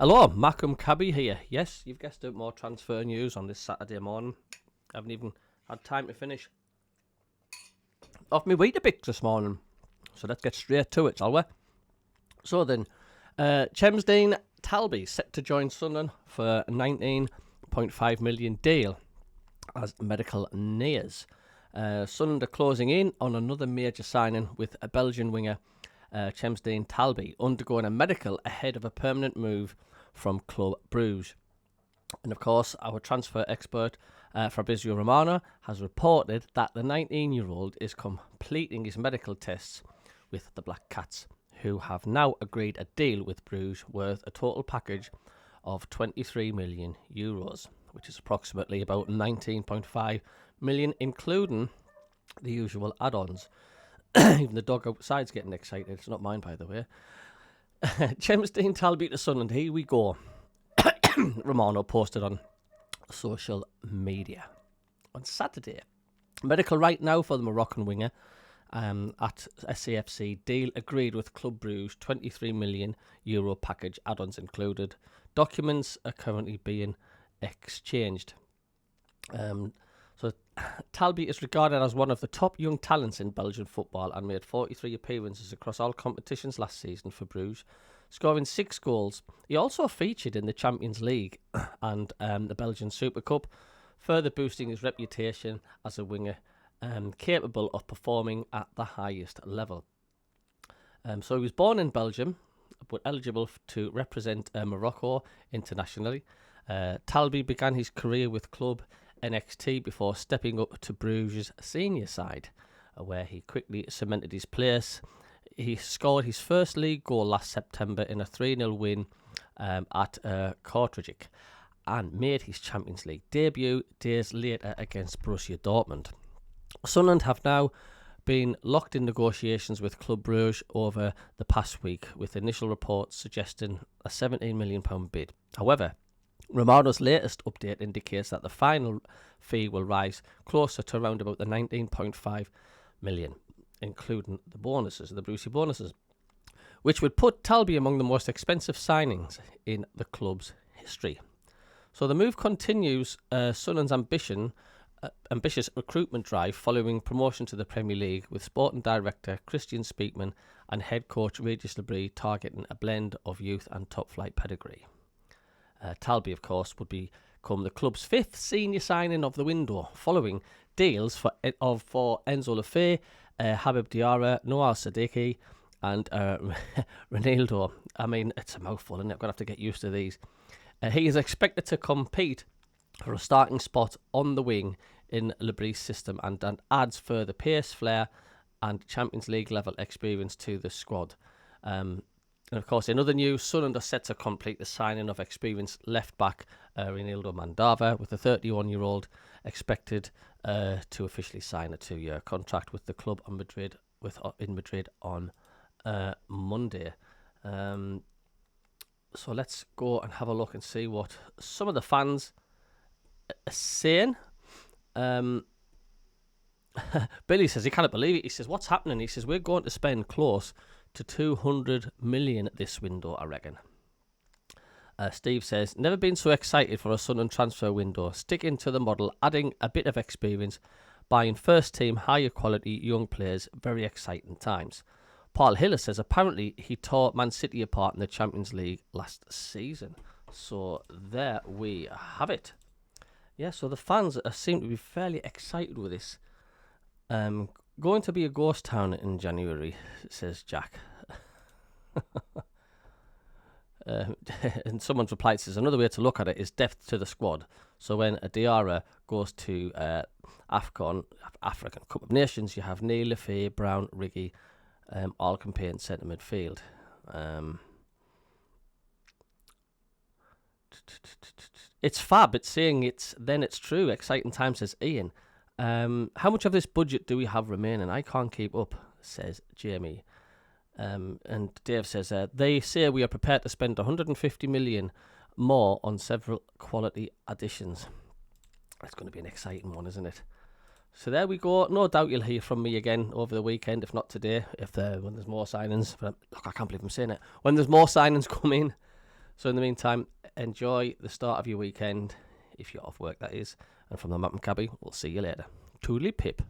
Hello, MACKEM CABBIE here. Yes, you've guessed it, more transfer news on this Saturday morning. I haven't even had time to finish off my Weetabix this morning. So let's get straight to it, shall we? So then, Chemsdine Talby set to join Sunderland for a £19.5 million deal as medical nears. Sunderland are closing in on another major signing with a Belgian winger, Chemsdine Talby, undergoing a medical ahead of a permanent move from Club Bruges. And of course, our transfer expert, Fabrizio Romano, has reported that the 19-year-old is completing his medical tests with the Black Cats, who have now agreed a deal with Bruges worth a total package of €23 million, which is approximately about 19.5 million, including the usual add-ons. Even the dog outside's getting excited. It's not mine, by the way. Chemsdine Talby to Sunderland. Here we go. Romano posted on social media on Saturday. Medical right now for the Moroccan winger at SAFC. Deal agreed with Club Bruges. €23 million package, add-ons included. Documents are currently being exchanged. So Talby is regarded as one of the top young talents in Belgian football and made 43 appearances across all competitions last season for Bruges, scoring 6 goals. He also featured in the Champions League and the Belgian Super Cup, further boosting his reputation as a winger capable of performing at the highest level. So he was born in Belgium, but eligible to represent Morocco internationally. Talby began his career with club NXT before stepping up to Bruges' senior side, where he quickly cemented his place. He scored his first league goal last September in a 3-0 win at Kortrijk and made his Champions League debut days later against Borussia Dortmund. Sunderland have now been locked in negotiations with Club Bruges over the past week, with initial reports suggesting a £17 million bid. However, Romano's latest update indicates that the final fee will rise closer to around about the 19.5 million, including the bonuses, the Brucey bonuses, which would put Talby among the most expensive signings in the club's history. So the move continues Sunderland's ambitious recruitment drive following promotion to the Premier League, with sporting director Christian Speakman and head coach Regis Lebris targeting a blend of youth and top-flight pedigree. Talby, of course, would become the club's 5th senior signing of the window, following deals for Enzo Lefebvre, Habib Diarra, Noah Sadiki, and Ronaldo. I mean, it's a mouthful, isn't it? I'm going to have to get used to these. He is expected to compete for a starting spot on the wing in Lebris' system and adds further pace, flair, and Champions League level experience to the squad. And of course, in other news, Sunderland are set to complete the signing of experienced left-back Ronaldo Mandava, with the 31-year-old expected to officially sign a 2-year contract with the club in Madrid on Monday. So let's go and have a look and see what some of the fans are saying. Billy says he cannot believe it. He says, what's happening? He says, we're going to spend close to 200 million this window, I reckon. Steve says, never been so excited for a Sunderland transfer window. Sticking to the model, adding a bit of experience, buying first team, higher quality young players. Very exciting times. Paul Hiller says, apparently he tore Man City apart in the Champions League last season. So there we have it. Yeah, so the fans seem to be fairly excited with this. Going to be a ghost town in January, says Jack. And someone's replied, says, another way to look at it is depth to the squad. So when a Diarra goes to African Cup of Nations, you have Neil, Lefebvre, Brown, Riggy, all competing centre midfield. It's fab. It's saying it's true. Exciting time, says Ian. How much of this budget do we have remaining? I can't keep up, says Jamie. And Dave says, they say we are prepared to spend 150 million more on several quality additions. That's going to be an exciting one, isn't it? So there we go. No doubt you'll hear from me again over the weekend, if not today, when there's more signings. But look, I can't believe I'm saying it. When there's more signings come in. So in the meantime, enjoy the start of your weekend, if you're off work, that is. And from the MACKEM Cabbie, we'll see you later. Toodly pip.